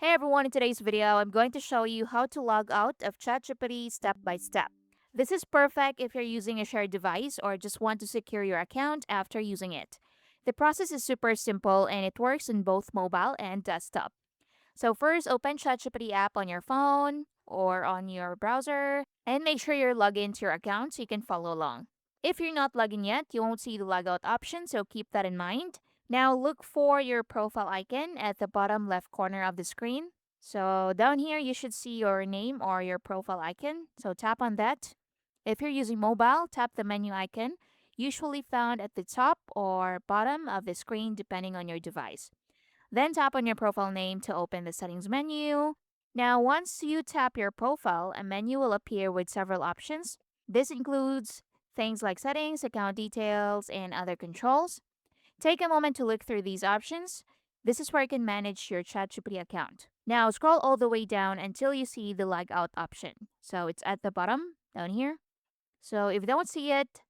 Hey everyone, in today's video, I'm going to show you how to log out of ChatGPT step by step. This is perfect if you're using a shared device or just want to secure your account after using it. The process is super simple and it works in both mobile and desktop. So first, open ChatGPT app on your phone or on your browser and make sure you're logged into your account so you can follow along. If you're not logged in yet, you won't see the logout option, so keep that in mind. Now look for your profile icon at the bottom left corner of the screen. So down here, you should see your name or your profile icon. So tap on that. If you're using mobile, tap the menu icon, usually found at the top or bottom of the screen depending on your device. Then tap on your profile name to open the settings menu. Now, once you tap your profile, a menu will appear with several options. This includes things like settings, account details, and other controls. Take a moment to look through these options. This is where you can manage your ChatGPT account. Now, scroll all the way down until you see the log out option. So it's at the bottom down here. So if you don't see it,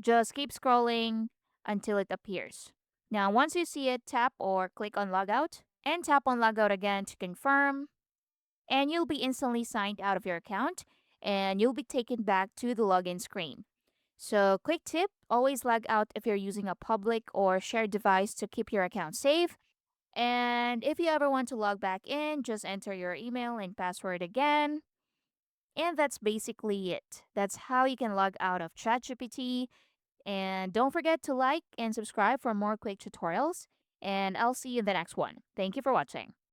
just keep scrolling until it appears. Now, once you see it, tap or click on logout and tap on logout again to confirm, and you'll be instantly signed out of your account and you'll be taken back to the login screen. So, quick tip, always log out if you're using a public or shared device to keep your account safe. And if you ever want to log back in, just enter your email and password again. And that's basically it. That's how you can log out of ChatGPT. And don't forget to like and subscribe for more quick tutorials. And I'll see you in the next one. Thank you for watching.